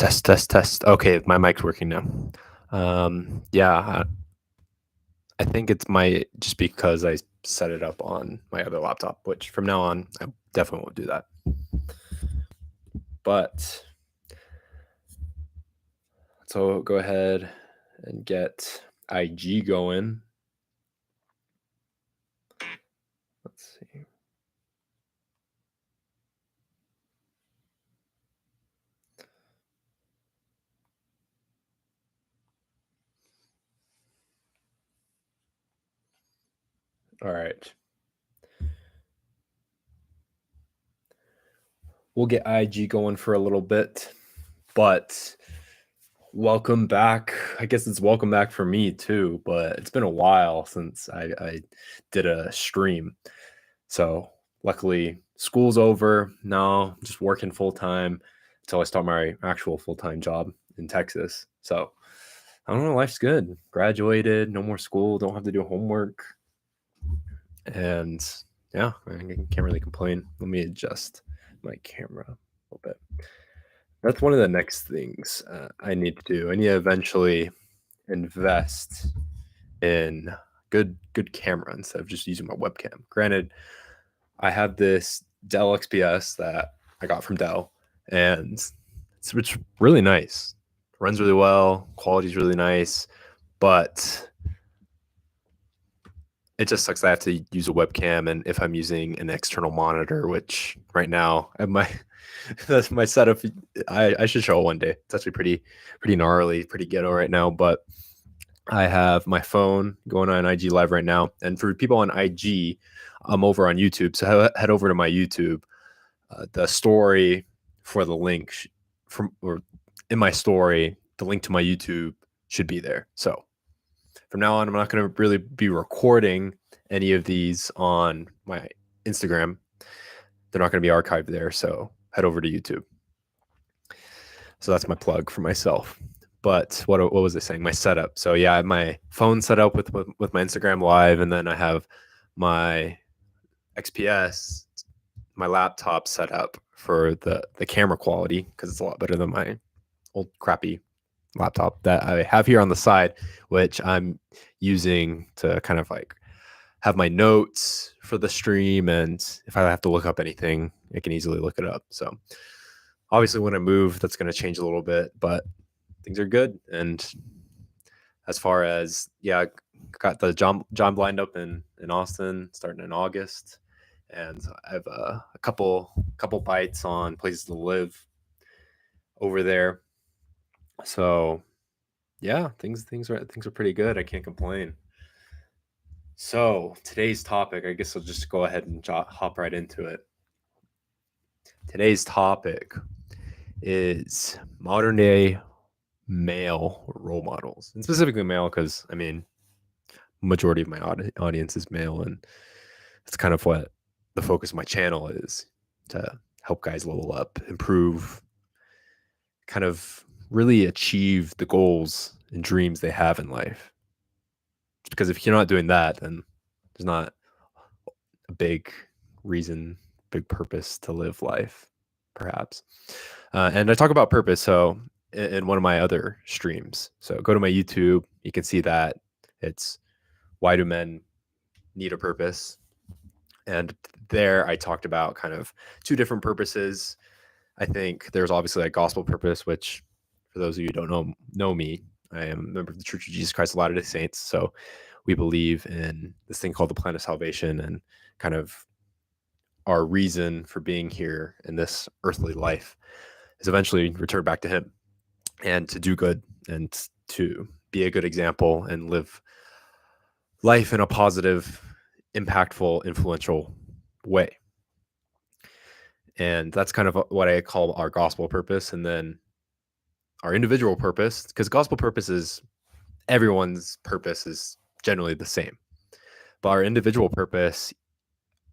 Test, test, test. Okay, my mic's working now. Yeah, I think it's just because I set it up on my other laptop, which from now on I definitely won't do that. But so go ahead and get IG going. Let's see. All right. We'll get IG going for a little bit, but welcome back. I guess it's welcome back for me too, but it's been a while since I did a stream. So luckily school's over now, just working full time until I start my actual full-time job in Texas. So I don't know, life's good. Graduated, no more school, don't have to do homework. And yeah, I can't really complain. Let me adjust my camera a little bit. That's one of the next things I need to do. I need to eventually invest in good camera instead of just using my webcam. Granted, I have this Dell XPS that I got from Dell, and it's really nice. Runs really well, quality's really nice, but it just sucks that I have to use a webcam, and if I'm using an external monitor, which right now that's my setup. I should show it one day. It's actually pretty gnarly, pretty ghetto right now, but I have my phone going on IG Live right now. And for people on IG, I'm over on YouTube. So head over to my YouTube. The story for the link or in my story, the link to my YouTube should be there. So from now on, I'm not going to really be recording any of these on my Instagram. They're not going to be archived there. So head over to YouTube. So that's my plug for myself. But what was I saying? My setup. So yeah, I have my phone set up with my Instagram Live, and then I have my XPS, my laptop set up for the camera quality because it's a lot better than my old crappy laptop that I have here on the side, which I'm using to kind of like have my notes for the stream, and if I have to look up anything, I can easily look it up. So obviously when I move, that's going to change a little bit, but things are good. And as far as, yeah, got the job lined up in Austin starting in August, and I have a couple bites on places to live over there. So yeah, things are pretty good. I can't complain. So today's topic, I guess I'll just go ahead and hop right into it. Today's topic is modern day male role models, and specifically male because I mean majority of my audience is male, and that's kind of what the focus of my channel is, to help guys level up, improve, kind of really achieve the goals and dreams they have in life. Because if you're not doing that, then there's not a big reason, big purpose to live life, perhaps. And I talk about purpose so in one of my other streams. So go to my YouTube, you can see that it's why do men need a purpose? And there I talked about kind of two different purposes. I think there's obviously a gospel purpose, which for those of you who don't know me, I am a member of the Church of Jesus Christ of Latter-day Saints. So we believe in this thing called the plan of salvation, and kind of our reason for being here in this earthly life is eventually return back to him and to do good and to be a good example and live life in a positive, impactful, influential way. And that's kind of what I call our gospel purpose. And then our individual purpose, because gospel purpose is everyone's purpose is generally the same. But our individual purpose,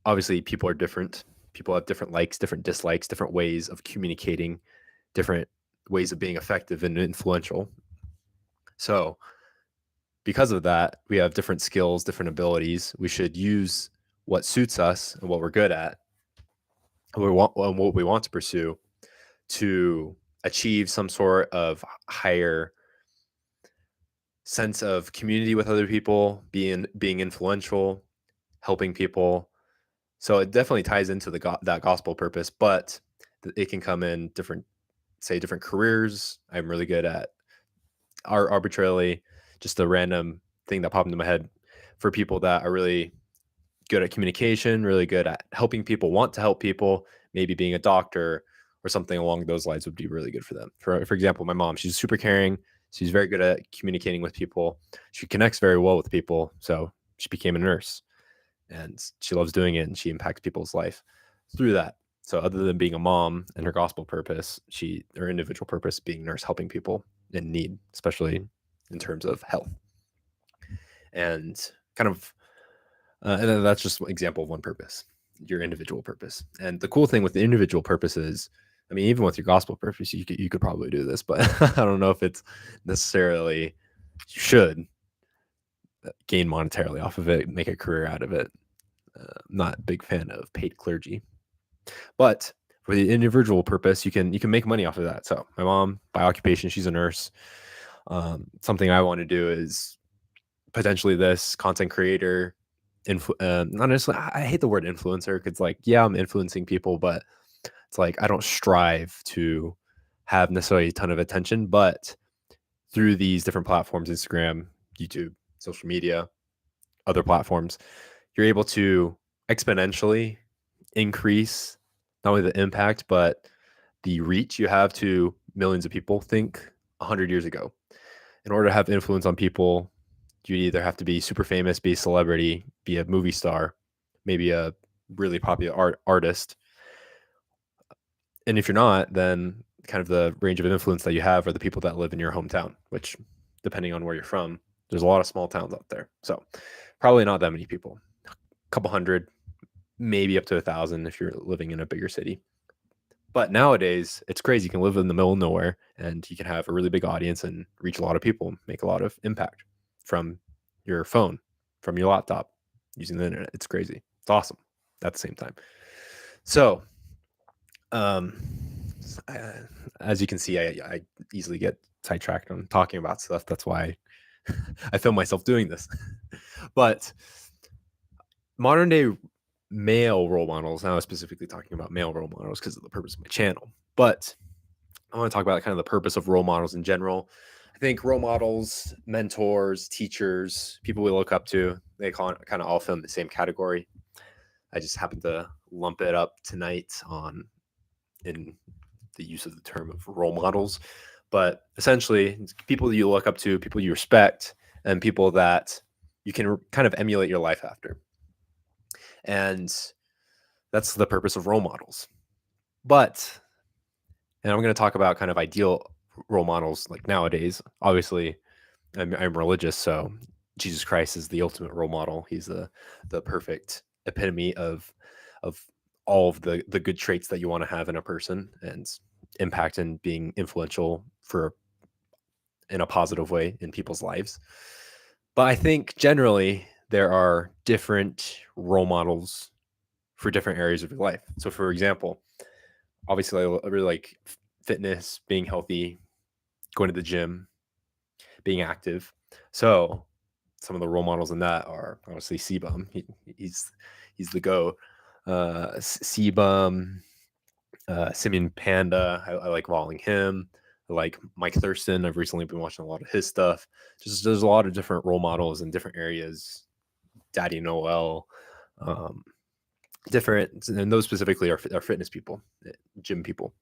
obviously people are different. People have different likes, different dislikes, different ways of communicating, different ways of being effective and influential. So because of that, we have different skills, different abilities. We should use what suits us and what we're good at, and what we want to pursue to achieve some sort of higher sense of community with other people, being influential, helping people. So it definitely ties into that gospel purpose, but it can come in different careers. I'm really good at arbitrarily, just a random thing that popped into my head, for people that are really good at communication, really good at helping people, want to help people, maybe being a doctor or something along those lines would be really good for them. For example, my mom, she's super caring. She's very good at communicating with people. She connects very well with people. So she became a nurse and she loves doing it, and she impacts people's life through that. So other than being a mom and her gospel purpose, her individual purpose being nurse, helping people in need, especially in terms of health. And kind of and then that's just an example of one purpose, your individual purpose. And the cool thing with the individual purpose is, I mean, even with your gospel purpose, you could probably do this, but I don't know if it's necessarily, you should gain monetarily off of it, make a career out of it. Not a big fan of paid clergy, but for the individual purpose, you can make money off of that. So my mom, by occupation, she's a nurse. Something I want to do is potentially this content creator. Not necessarily, I hate the word influencer, because like, yeah, I'm influencing people, but it's like I don't strive to have necessarily a ton of attention. But through these different platforms, Instagram, YouTube, social media, other platforms, you're able to exponentially increase not only the impact, but the reach you have to millions of people. Think 100 years ago. In order to have influence on people, you either have to be super famous, be a celebrity, be a movie star, maybe a really popular artist. And if you're not, then kind of the range of influence that you have are the people that live in your hometown, which, depending on where you're from, there's a lot of small towns out there. So probably not that many people, a couple hundred, maybe up to 1,000 if you're living in a bigger city. But nowadays, it's crazy. You can live in the middle of nowhere and you can have a really big audience and reach a lot of people, make a lot of impact from your phone, from your laptop, using the internet. It's crazy. It's awesome at the same time. So, as you can see, I easily get sidetracked on talking about stuff. That's why I film myself doing this. But modern day male role models, now I'm specifically talking about male role models because of the purpose of my channel, but I want to talk about kind of the purpose of role models in general. I think role models, mentors, teachers, people we look up to, they kind of all fit in the same category. I just happened to lump it up tonight in the use of the term of role models. But essentially, it's people that you look up to, people you respect, and people that you can kind of emulate your life after. And that's the purpose of role models. But, and I'm going to talk about kind of ideal role models like nowadays. Obviously, I'm religious, so Jesus Christ is the ultimate role model. He's the perfect epitome of all of the good traits that you want to have in a person, and impact and being influential in a positive way in people's lives. But I think generally there are different role models for different areas of your life. So for example, obviously I really like fitness, being healthy, going to the gym, being active. So some of the role models in that are obviously C-Bum. He's the GOAT. C-Bum, Simeon Panda. I like following him. I like Mike Thurston. I've recently been watching a lot of his stuff. Just there's a lot of different role models in different areas. Daddy Noel, different, and those specifically are fitness people, gym people.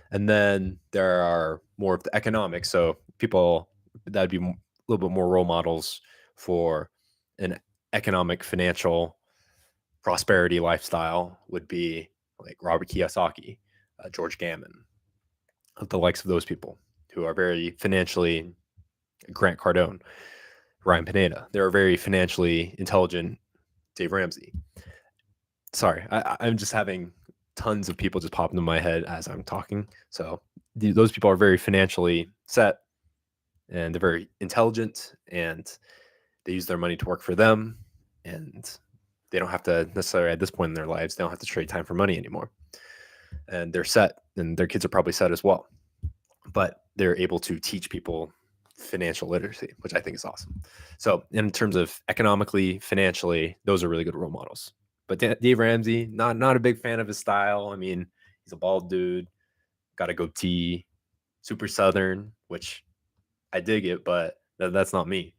And then there are more of the economics. So people that'd be a little bit more role models for an economic, financial prosperity lifestyle would be like Robert Kiyosaki, George Gammon, the likes of those people who are very financially, Grant Cardone, Ryan Pineda. They're very financially intelligent. Dave Ramsey. Sorry, I'm just having tons of people just pop into my head as I'm talking. So those people are very financially set, and they're very intelligent, and they use their money to work for them, and they don't have to necessarily, at this point in their lives, they don't have to trade time for money anymore. And they're set, and their kids are probably set as well. but they're able to teach people financial literacy, which I think is awesome. So in terms of economically, financially, those are really good role models. But Dave Ramsey, not a big fan of his style. I mean, he's a bald dude, got a goatee, super Southern, which I dig it, but that's not me.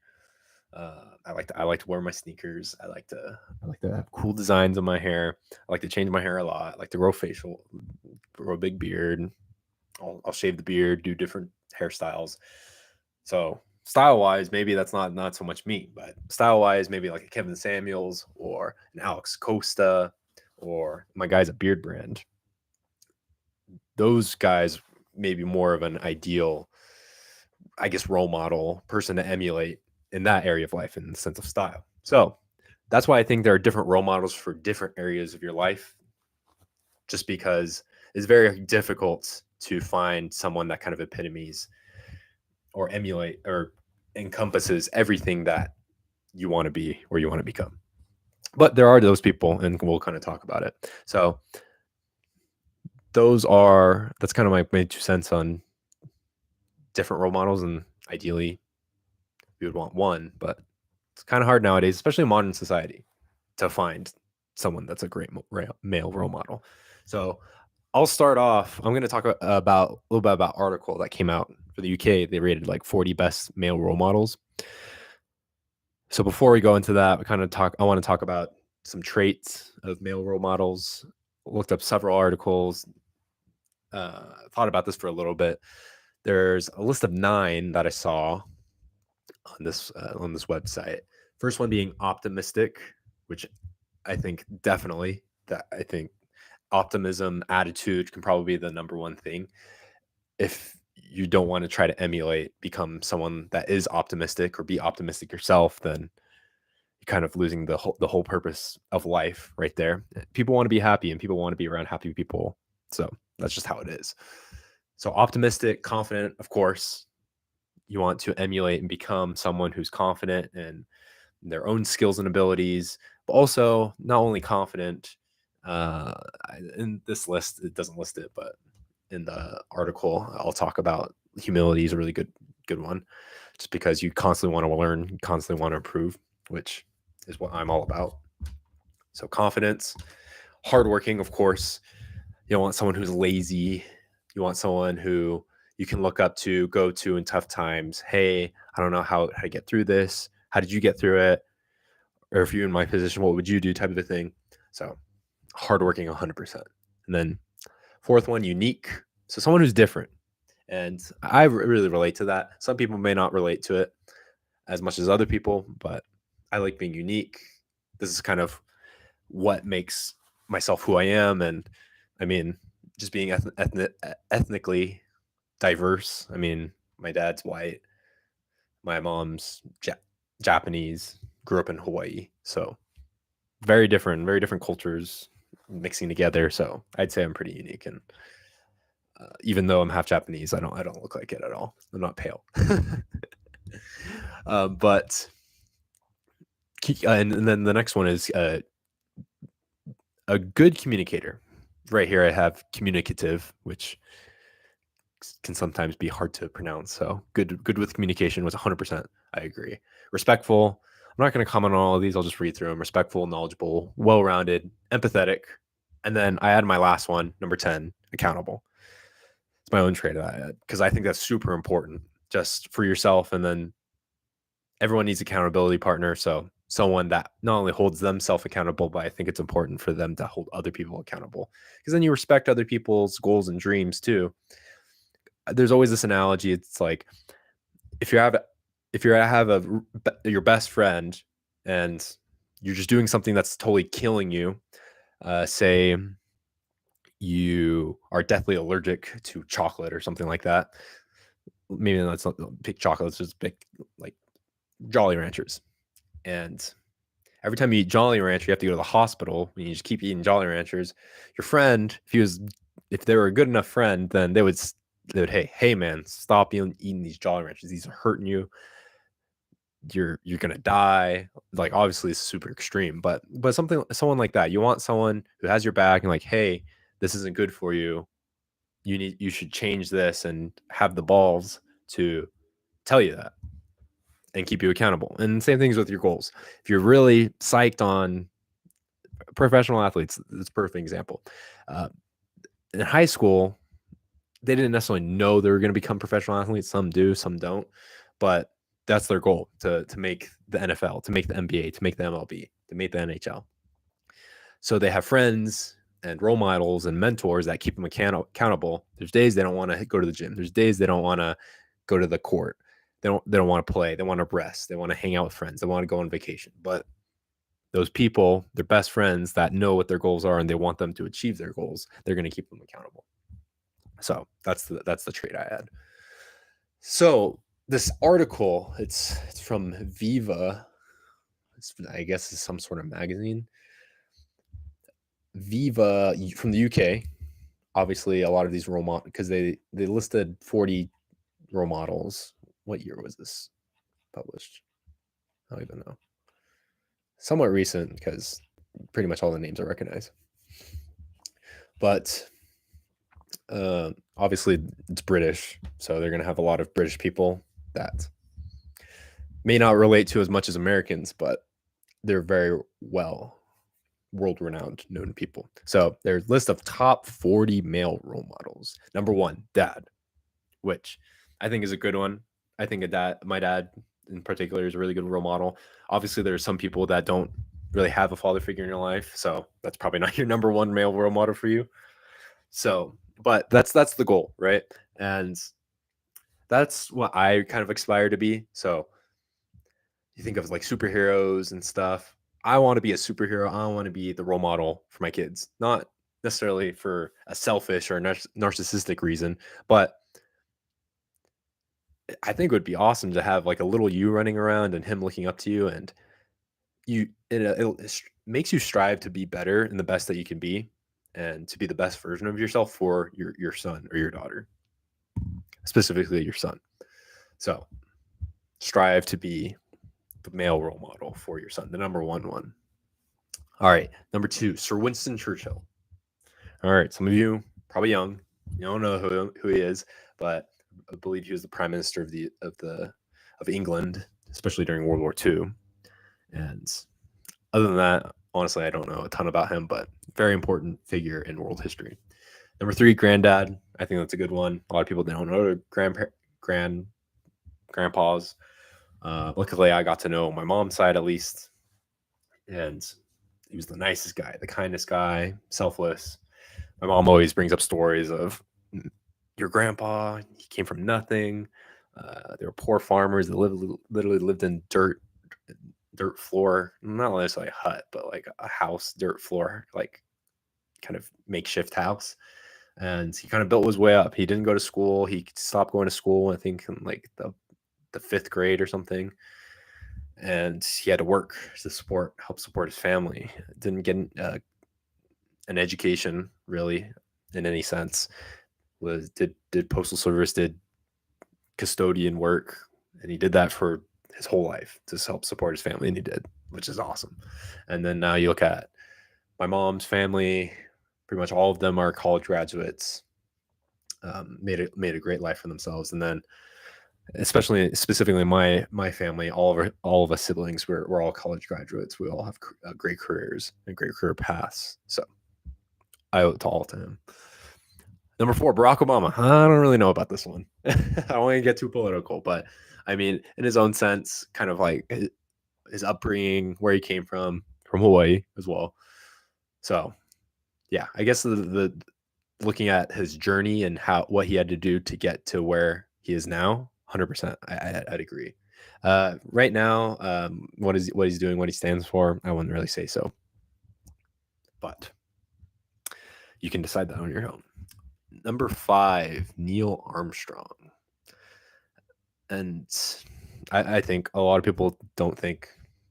I like to wear my sneakers. I like to have cool designs on my hair. I like to change my hair a lot. I like to grow a big beard. I'll shave the beard, do different hairstyles. So style wise, maybe that's not so much me, but style wise, maybe like a Kevin Samuels or an Alex Costa or my guys at Beard Brand. Those guys may be more of an ideal, I guess, role model person to emulate in that area of life in the sense of style. So that's why I think there are different role models for different areas of your life, just because it's very difficult to find someone that kind of epitomes or emulate or encompasses everything that you want to be or you want to become. But there are those people, and we'll kind of talk about it. So that's kind of my 2 cents on different role models, and ideally we would want one, but it's kind of hard nowadays, especially in modern society, to find someone that's a great male role model. So I'll start off. I'm going to talk about a little bit about article that came out for the UK. They rated like 40 best male role models. So before we go into that, I want to talk about some traits of male role models. Looked up several articles, thought about this for a little bit. There's a list of 9 that I saw on this website. First one being optimistic, which I think definitely I think optimism, attitude can probably be the number one thing. If you don't want to try to emulate, become someone that is optimistic or be optimistic yourself, then you're kind of losing the whole purpose of life right there. People want to be happy and people want to be around happy people. So that's just how it is. So optimistic, confident, of course. You want to emulate and become someone who's confident in their own skills and abilities, but also not only confident. In this list, it doesn't list it, but in the article, I'll talk about humility is a really good one, just because you constantly want to learn, you constantly want to improve, which is what I'm all about. So confidence, hardworking, of course. You don't want someone who's lazy. You want someone who you can look up to, go to in tough times. Hey, I don't know how to get through this. How did you get through it? Or if you're in my position, what would you do, type of a thing. So hardworking 100%. And then fourth one, unique. So someone who's different. And I really relate to that. Some people may not relate to it as much as other people, but I like being unique. This is kind of what makes myself who I am. And I mean, just being ethnically diverse. I mean, my dad's white, my mom's Japanese, grew up in Hawaii. So very different cultures mixing together. So I'd say I'm pretty unique. And even though I'm half Japanese, I don't look like it at all. I'm not pale. But and then the next one is a good communicator. Right here I have communicative, which can sometimes be hard to pronounce. So good with communication was 100%. I agree. Respectful. I'm not going to comment on all of these. I'll just read through them. Respectful, knowledgeable, well-rounded, empathetic. And then I add my last one, number 10, accountable. It's my own trait of that, because I think that's super important just for yourself. And then everyone needs accountability partner. So someone that not only holds themselves accountable, but I think it's important for them to hold other people accountable, because then you respect other people's goals and dreams too. There's always this analogy. It's like, if you have your best friend and you're just doing something that's totally killing you, say you are deathly allergic to chocolate or something like that. Maybe let's not pick chocolate. Let's just pick like Jolly Ranchers. And every time you eat Jolly Rancher, you have to go to the hospital, and you just keep eating Jolly Ranchers. Your friend, if they were a good enough friend, then they would hey man, stop eating these Jolly Ranchers. These are hurting you. You're gonna die. Like, obviously it's super extreme, but someone like that. You want someone who has your back and like, hey, this isn't good for you. you should change this, and have the balls to tell you that and keep you accountable. And same things with your goals. If you're really psyched on professional athletes, that's a perfect example. In high school, they didn't necessarily know they were going to become professional athletes. Some do, some don't, but that's their goal, to make the NFL, to make the NBA, to make the MLB, to make the NHL. So they have friends and role models and mentors that keep them accountable. There's days they don't want to go to the gym. There's days they don't want to go to the court. They don't want to play. They want to rest. They want to hang out with friends. They want to go on vacation. But those people, their best friends that know what their goals are and they want them to achieve their goals, they're going to keep them accountable. So that's the trait I had. So this article, it's from Viva. I guess it's some sort of magazine. Viva from the UK. Obviously, a lot of these role models, because they listed 40 role models. What year was this published? I don't even know. Somewhat recent, because pretty much all the names I recognize. But obviously, it's British, so they're going to have a lot of British people that may not relate to as much as Americans, but they're very world-renowned, known people. So there's a list of top 40 male role models. Number 1, dad, which I think is a good one. I think my dad in particular is a really good role model. Obviously, there are some people that don't really have a father figure in your life, so that's probably not your number 1 male role model for you. So, but that's the goal, right? And that's what I kind of aspire to be. So you think of like superheroes and stuff. I want to be a superhero. I want to be the role model for my kids, not necessarily for a selfish or narcissistic reason, but I think it would be awesome to have like a little you running around and him looking up to you, and it makes you strive to be better and the best that you can be, and to be the best version of yourself for your son or your daughter, specifically your son. So strive to be the male role model for your son, the number one. All right, number 2, Sir Winston Churchill. All right, some of you probably young, you don't know who he is, but I believe he was the prime minister of England, especially during World War II. And other than that, honestly, I don't know a ton about him, but very important figure in world history. Number 3, granddad. I think that's a good one. A lot of people don't know grandpas. Luckily, I got to know my mom's side at least, and he was the nicest guy, the kindest guy, selfless. My mom always brings up stories of your grandpa. He came from nothing. They were poor farmers that literally lived in dirt floor, not necessarily a hut, but like a house, dirt floor, like kind of makeshift house. And he kind of built his way up. He didn't go to school. He stopped going to school, I think, in like the 5th grade or something. And he had to work to help support his family. Didn't get an education really in any sense. Did postal service, did custodian work, and he did that for his whole life to help support his family, and he did, which is awesome. And then now you look at my mom's family, pretty much all of them are college graduates, made a great life for themselves. And then specifically my family, all of us siblings, we're all college graduates. We all have great careers and great career paths. So I owe it all to him. Number 4, Barack Obama. I don't really know about this one. I don't want to get too political, but I mean, in his own sense, kind of like his upbringing, where he came from Hawaii as well. So yeah, I guess the looking at his journey and what he had to do to get to where he is now, 100%, I'd agree. Right now, what he's doing, what he stands for, I wouldn't really say so, but you can decide that on your own. Number 5, Neil Armstrong. And I think a lot of people don't think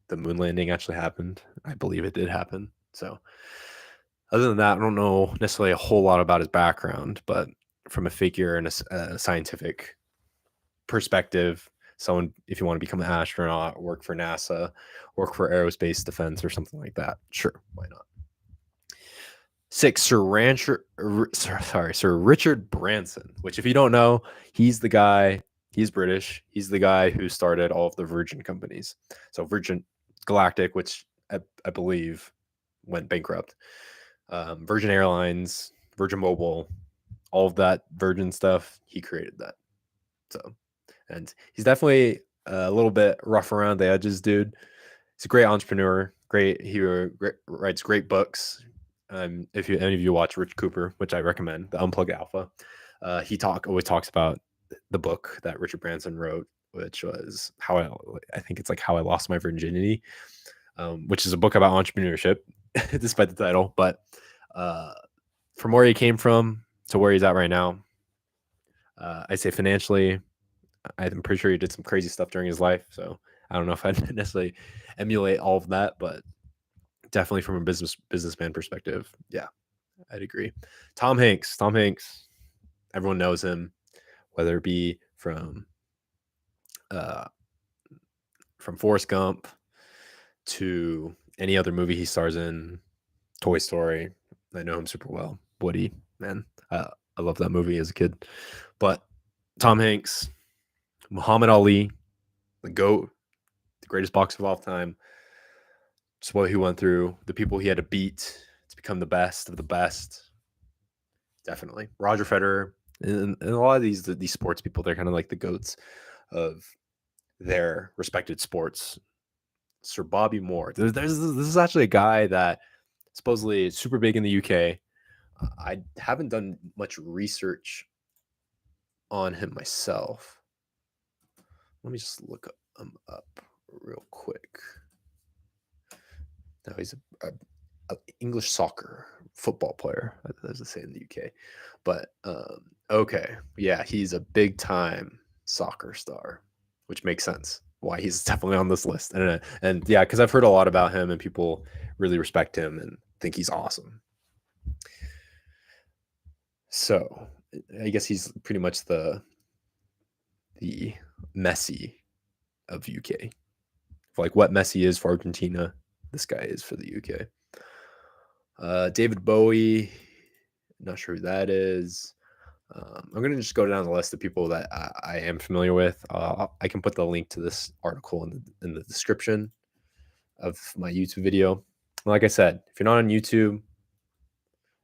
the moon landing actually happened. I believe it did happen. So other than that, I don't know necessarily a whole lot about his background, but from a figure and a scientific perspective, someone, if you want to become an astronaut, work for NASA, work for aerospace defense or something like that, sure, why not? 6, Sir Richard Branson, which if you don't know, he's the guy, he's British. He's the guy who started all of the Virgin companies. So Virgin Galactic, which I believe went bankrupt. Virgin Airlines, Virgin Mobile, all of that Virgin stuff, he created that. So, and he's definitely a little bit rough around the edges, dude. He's a great entrepreneur. He writes great books. If any of you watch Rich Cooper, which I recommend, the Unplugged Alpha, he always talks about the book that Richard Branson wrote, which was I think it's like How I Lost My Virginity, which is a book about entrepreneurship, despite the title. But from where he came from to where he's at right now, I'd say financially, I'm pretty sure he did some crazy stuff during his life. So I don't know if I'd necessarily emulate all of that, but definitely from a businessman perspective, yeah, I'd agree. Tom Hanks, everyone knows him, whether it be from Forrest Gump to any other movie he stars in, Toy Story. I know him super well. Woody, man, I love that movie as a kid. But Tom Hanks, Muhammad Ali, the GOAT, the greatest boxer of all time. Just what he went through, the people he had to beat to become the best of the best. Definitely. Roger Federer, and a lot of these sports people, they're kind of like the GOATs of their respected sports. Sir Bobby Moore. This is actually a guy that supposedly is super big in the UK. I haven't done much research on him myself. Let me just look him up real quick. No, he's a English soccer football player, as they say in the UK. But okay, yeah, he's a big time soccer star, which makes sense why he's definitely on this list. And yeah, because I've heard a lot about him and people really respect him and think he's awesome. So I guess he's pretty much the Messi of UK. Like what Messi is for Argentina, this guy is for the UK. David Bowie, not sure who that is. I'm going to just go down the list of people that I am familiar with. I can put the link to this article in the description of my YouTube video. Like I said, if you're not on YouTube,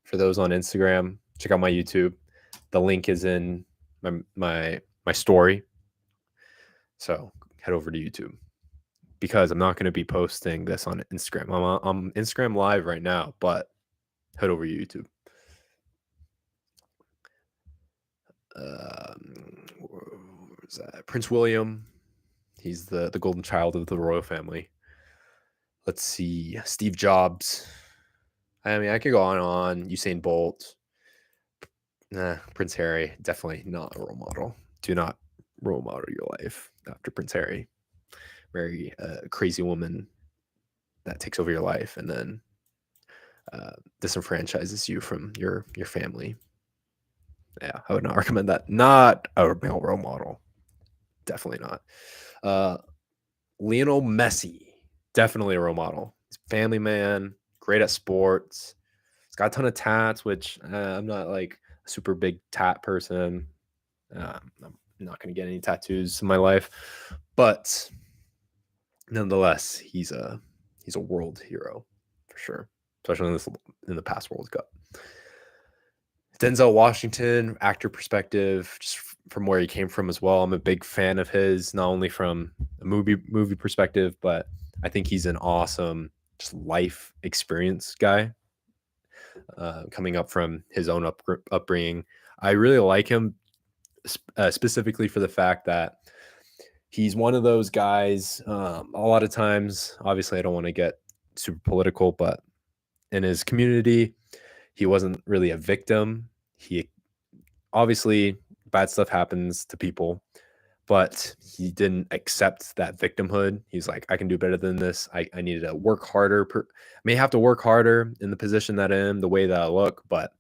for those on Instagram, check out my YouTube. The link is in my story. So head over to YouTube, because I'm not going to be posting this on Instagram. I'm on Instagram Live right now, but head over to YouTube. Where's that? Prince William. He's the golden child of the royal family. Let's see. Steve Jobs. I mean, I could go on and on. Usain Bolt. Prince Harry. Definitely not a role model. Do not role model your life after Prince Harry. Marry a crazy woman that takes over your life and then disenfranchises you from your family. Yeah, I would not recommend that. Not a male role model. Definitely not. Lionel Messi, definitely a role model. He's a family man, great at sports. He's got a ton of tats, which I'm not like a super big tat person. I'm not going to get any tattoos in my life, but nonetheless, he's a world hero for sure, especially in the past World Cup. Denzel Washington, actor perspective, just from where he came from as well. I'm a big fan of his, not only from a movie perspective, but I think he's an awesome just life experience guy. Coming up from his own upbringing, I really like him specifically for the fact that he's one of those guys. A lot of times, obviously, I don't want to get super political, but in his community, he wasn't really a victim. He obviously bad stuff happens to people, but he didn't accept that victimhood. He's like, I can do better than this. I needed to work harder. I may have to work harder in the position that I am, the way that I look, but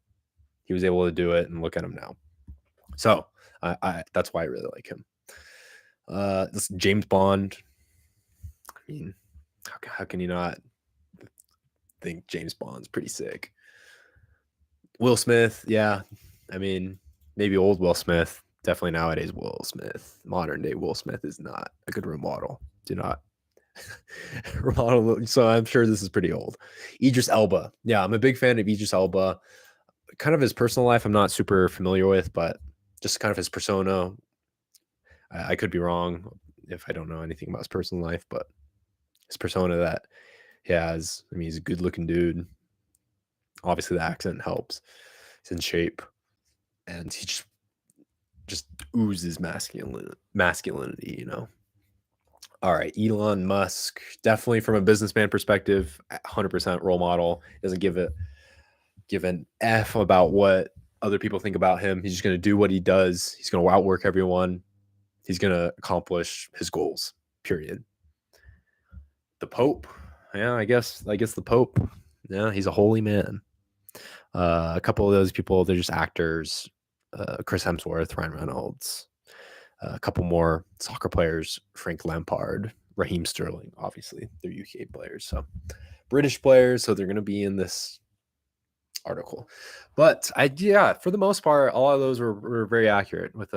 he was able to do it, and look at him now. So that's why I really like him. This James Bond. I mean, how can you not think James Bond's pretty sick? Will Smith, yeah. I mean, maybe old Will Smith. Definitely nowadays Will Smith. Modern day Will Smith is not a good role model. Do not Ronaldo. So I'm sure this is pretty old. Idris Elba. Yeah, I'm a big fan of Idris Elba. Kind of his personal life, I'm not super familiar with, but just kind of his persona. I could be wrong if I don't know anything about his personal life, but his persona that he has. I mean, he's a good looking dude. Obviously, the accent helps. He's in shape, and he just oozes masculinity. All right, Elon Musk, definitely from a businessman perspective, 100% role model. Doesn't give an F about what other people think about him. He's just going to do what he does. He's going to outwork everyone. He's going to accomplish his goals. Period. The Pope, yeah, I guess the Pope. Yeah, he's a holy man. A couple of those people, they're just actors. Chris Hemsworth, Ryan Reynolds, a couple more soccer players, Frank Lampard, Raheem Sterling, obviously, they're UK players. So British players, so they're going to be in this article. But for the most part, all of those were very accurate with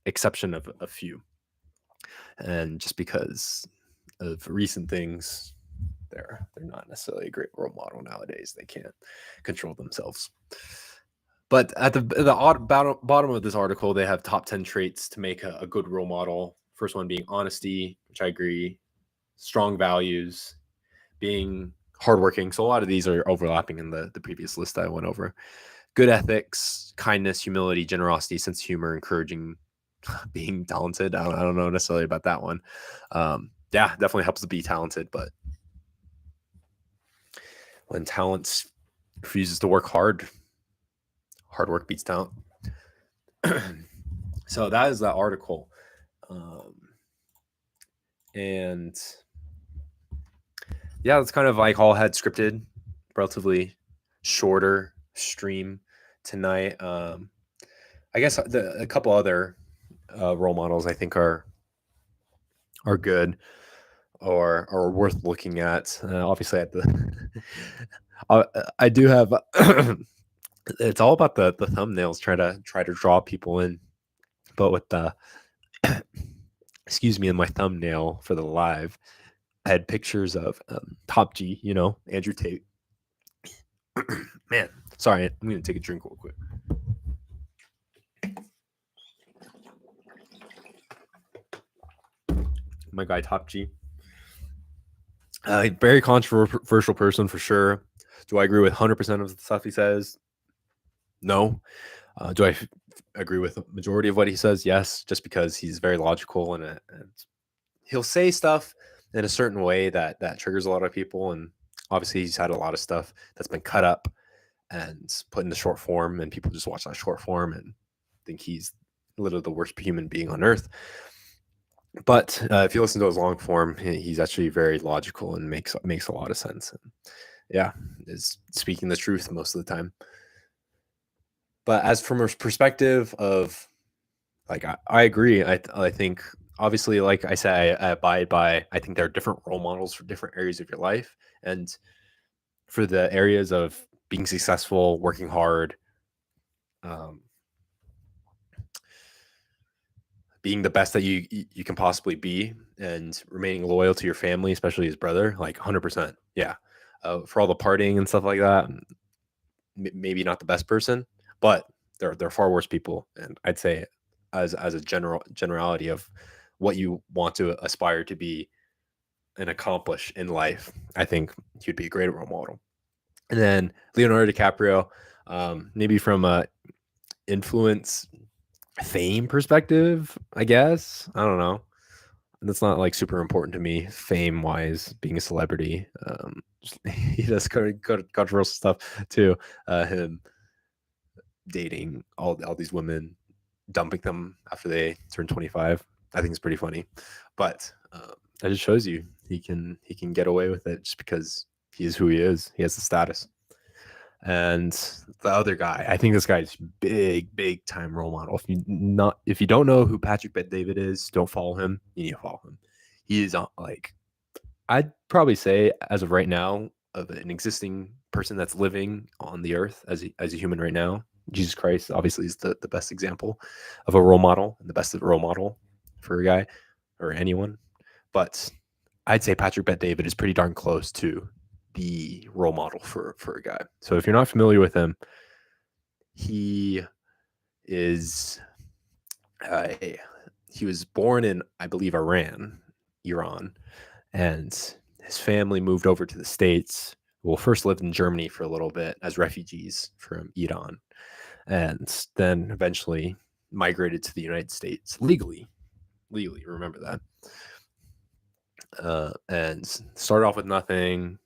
exception of a few. And just because of recent things, they're not necessarily a great role model nowadays. They can't control themselves. But at the bottom of this article, they have top 10 traits to make a good role model. First one being honesty, which I agree. Strong values, being hardworking. So a lot of these are overlapping in the previous list I went over. Good ethics, kindness, humility, generosity, sense of humor, encouraging, being talented. I don't know necessarily about that one. Definitely helps to be talented, but when talent refuses to work hard work beats talent. So that is that article. And yeah, it's kind of like all had scripted, relatively shorter stream tonight. I guess a couple other role models I think are good or are worth looking at. Obviously, at the I do have. It's all about the thumbnails. Try to draw people in, but with the excuse me, in my thumbnail for the live, I had pictures of Top G, Andrew Tate. Man, sorry, I'm gonna take a drink real quick. My guy Top G. Very controversial person for sure. Do I agree with 100% of the stuff he says? No. Do I agree with the majority of what he says? Yes, just because he's very logical and he'll say stuff in a certain way that triggers a lot of people. And obviously he's had a lot of stuff that's been cut up and put into short form, and people just watch that short form and think he's literally the worst human being on earth. But if you listen to his long form, he's actually very logical and makes a lot of sense. And is speaking the truth most of the time. But as from a perspective of, like, I agree. I think, obviously, like I said, I abide by, I think there are different role models for different areas of your life. And for the areas of being successful, working hard, being the best that you can possibly be, and remaining loyal to your family, especially his brother, like 100%. Yeah. For all the partying and stuff like that, maybe not the best person, but there are far worse people. And I'd say as a generality of what you want to aspire to be and accomplish in life, I think he'd be a great role model. And then Leonardo DiCaprio, maybe from a influence fame perspective, I guess. I don't know. That's not like super important to me, fame wise, being a celebrity. He does controversial stuff too. Him dating all these women, dumping them after they turn 25. I think it's pretty funny, but that just shows you he can get away with it just because he is who he is. He has the status. And the other guy, I think this guy's big time role model. If you don't know who Patrick Bet-David is, don't follow him. You need to follow him. He is like, I'd probably say, as of right now, of an existing person that's living on the earth as a human right now. Jesus Christ obviously is the best example of a role model and the best role model for a guy or anyone. But I'd say Patrick Bet-David is pretty darn close to the role model for a guy. So if you're not familiar with him, he is he was born in, I believe, Iran, and his family moved over to the States. Well, first lived in Germany for a little bit as refugees from Iran, and then eventually migrated to the United States legally. Remember that. And started off with nothing.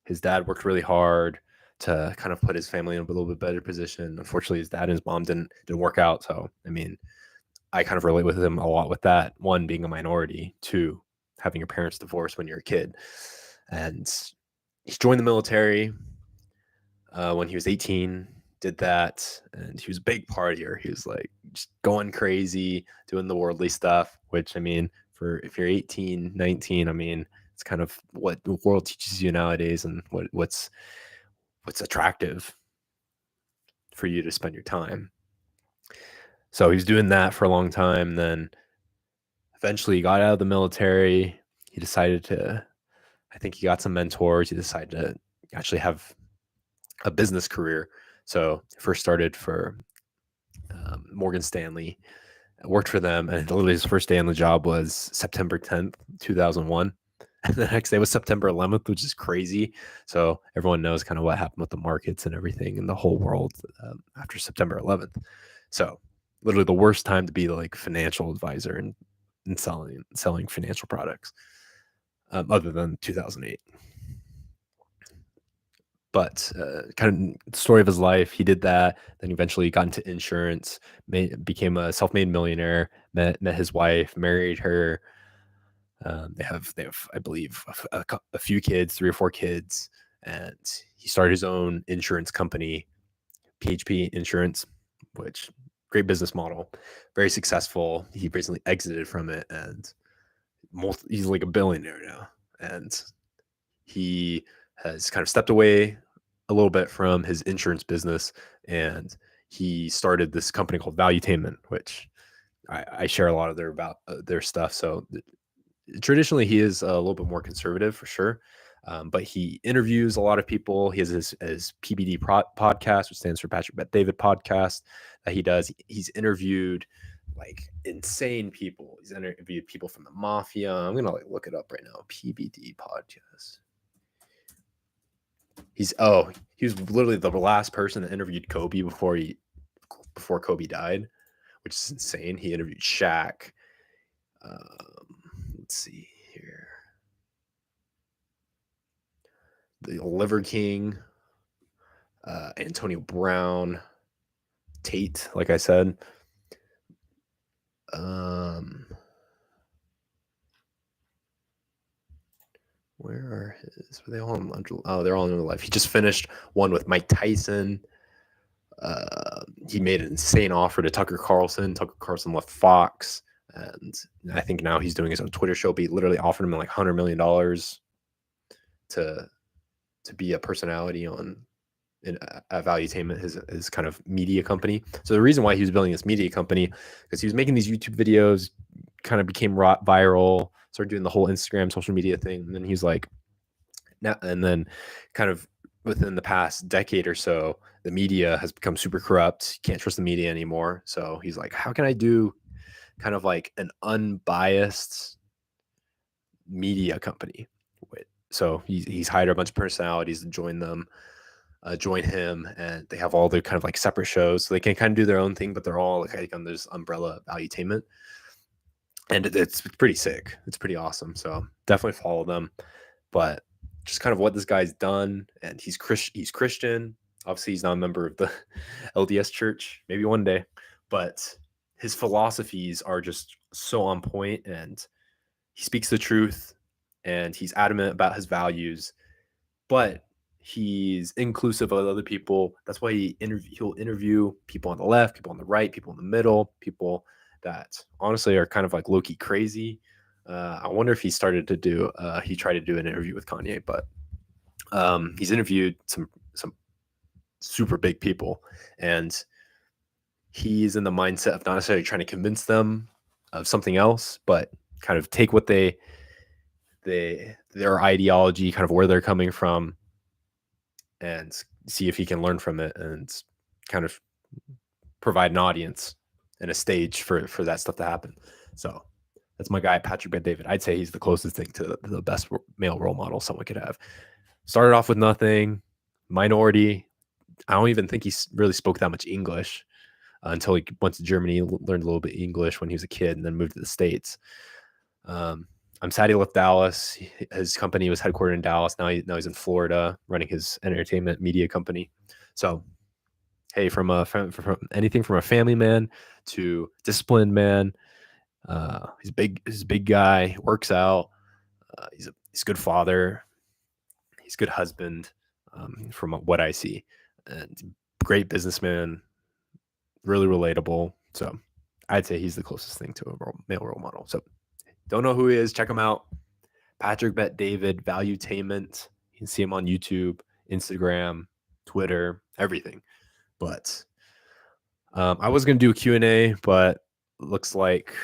His dad worked really hard to kind of put his family in a little bit better position. Unfortunately, his dad and his mom didn't work out. So, I mean, I kind of relate with him a lot with that. One, being a minority. Two, having your parents divorced when you're a kid. And he joined the military when he was 18, did that. And he was a big partier. He was like just going crazy, doing the worldly stuff, which, I mean, if you're 18, 19, I mean, it's kind of what the world teaches you nowadays and what's attractive for you to spend your time. So he was doing that for a long time. Then eventually he got out of the military. He decided I think he got some mentors. He decided to actually have a business career. So first started for Morgan Stanley, worked for them. And literally his first day on the job was September 10th, 2001. And the next day was September 11th, which is crazy. So everyone knows kind of what happened with the markets and everything in the whole world after September 11th. So literally the worst time to be like financial advisor and selling financial products, other than 2008. But kind of the story of his life, he did that. Then eventually got into insurance, became a self-made millionaire, met his wife, married her. They have, I believe, a few kids, 3 or 4 kids, and he started his own insurance company, PHP Insurance, which great business model, very successful. He recently exited from it, and he's like a billionaire now. And he has kind of stepped away a little bit from his insurance business, and he started this company called Valuetainment, which I share a lot of their stuff. So traditionally he is a little bit more conservative for sure, but he interviews a lot of people. He has his PBD podcast, which stands for Patrick Bet-David Podcast, that he does. He's interviewed like insane people. He's interviewed people from the mafia. I'm gonna look it up right now. PBD Podcast. He was literally the last person that interviewed Kobe before Kobe died, which is insane. He interviewed Shaq. Let's see here. The Liver King, Antonio Brown, Tate, like I said. Where are his? Were they all in? They're all in real life. He just finished one with Mike Tyson. He made an insane offer to Tucker Carlson. Tucker Carlson left Fox, and I think now he's doing his own Twitter show. But he literally offered him like $100 million to be a personality at Valuetainment, his kind of media company. So the reason why he was building this media company, because he was making these YouTube videos, kind of became viral, started doing the whole Instagram social media thing, and then he's like, and then kind of within the past decade or so, the media has become super corrupt. You can't trust the media anymore. So he's like, how can I do kind of like an unbiased media company? So he's hired a bunch of personalities to join him, and they have all their kind of like separate shows, so they can kind of do their own thing, but they're all like under this umbrella Valuetainment, and it's pretty sick. It's pretty awesome. So definitely follow them. But just kind of what this guy's done, and he's Christian. Obviously, he's not a member of the LDS Church. Maybe one day, but his philosophies are just so on point, and he speaks the truth, and he's adamant about his values, but he's inclusive of other people. That's why he'll interview people on the left, people on the right, people in the middle, people that honestly are kind of like low-key crazy. I wonder if he tried to do an interview with Kanye, but he's interviewed some super big people, and he's in the mindset of not necessarily trying to convince them of something else, but kind of take what their ideology, kind of where they're coming from, and see if he can learn from it and kind of provide an audience and a stage for that stuff to happen. So that's my guy, Patrick Bet-David. I'd say he's the closest thing to the best male role model someone could have. Started off with nothing, minority. I don't even think he really spoke that much English until he went to Germany, learned a little bit English when he was a kid, and then moved to the States. I'm sad he left Dallas. His company was headquartered in Dallas. Now he's in Florida running his entertainment media company. So, hey, from anything from a family man to disciplined man, he's a big guy, works out. He's a good father. He's a good husband, from what I see, and great businessman, really relatable. So I'd say he's the closest thing to a male role model. So don't know who he is. Check him out. Patrick Bet-David, Valuetainment. You can see him on YouTube, Instagram, Twitter, everything. But I was going to do a Q&A, but looks like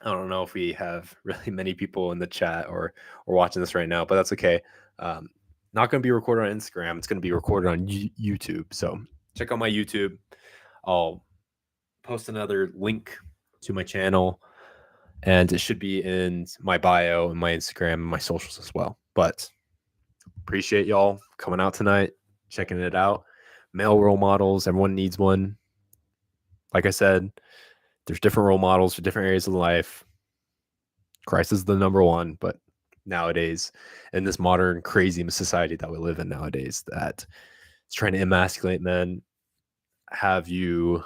I don't know if we have really many people in the chat or watching this right now, but that's okay. Not going to be recorded on Instagram. It's going to be recorded on YouTube. So check out my YouTube. I'll post another link to my channel, and it should be in my bio and my Instagram and my socials as well. But appreciate y'all coming out tonight, checking it out. Male role models, everyone needs one. Like I said, there's different role models for different areas of life. Christ is the number one, but nowadays, in this modern crazy society that we live in nowadays, that is trying to emasculate men, have you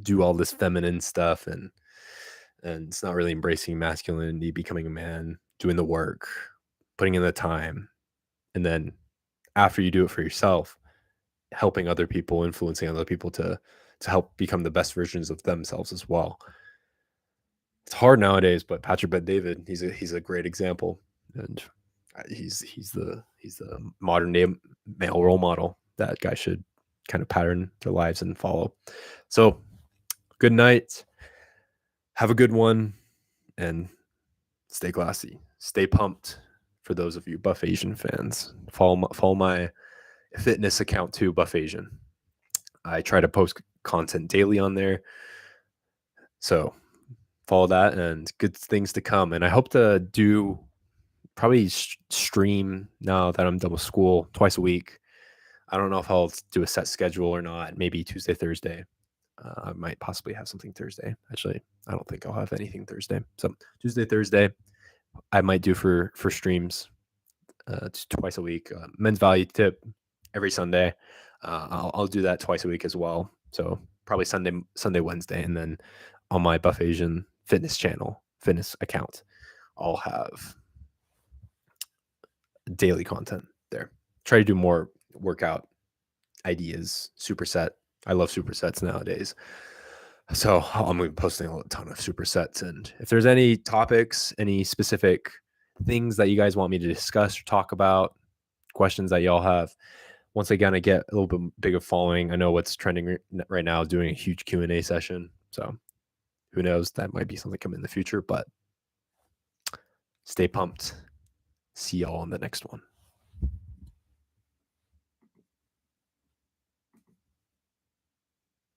do all this feminine stuff, and it's not really embracing masculinity, becoming a man, doing the work, putting in the time, and then after you do it for yourself, helping other people, influencing other people to help become the best versions of themselves as well. It's hard nowadays, but Patrick Bet-David, he's a great example, and he's the modern day male role model that guys should kind of pattern their lives and follow. So, good night. Have a good one, and stay classy. Stay pumped. For those of you Buff Asian fans, follow my fitness account too, Buff Asian. I try to post content daily on there, so follow that, and good things to come. And I hope to do probably stream now that I'm done with school twice a week. I don't know if I'll do a set schedule or not. Maybe Tuesday, Thursday. I might possibly have something Thursday. Actually, I don't think I'll have anything Thursday. So Tuesday, Thursday, I might do for streams twice a week. Men's value tip every Sunday. I'll do that twice a week as well. So probably Sunday, Wednesday, and then on my Buff Asian fitness account, I'll have daily content there. Try to do more workout ideas, superset. I love supersets nowadays. So I'm going to be posting a ton of supersets. And if there's any topics, any specific things that you guys want me to discuss or talk about, questions that y'all have, once again, I get a little bit bigger following. I know what's trending right now, doing a huge Q&A session. So who knows, that might be something coming in the future, but stay pumped. See y'all on the next one.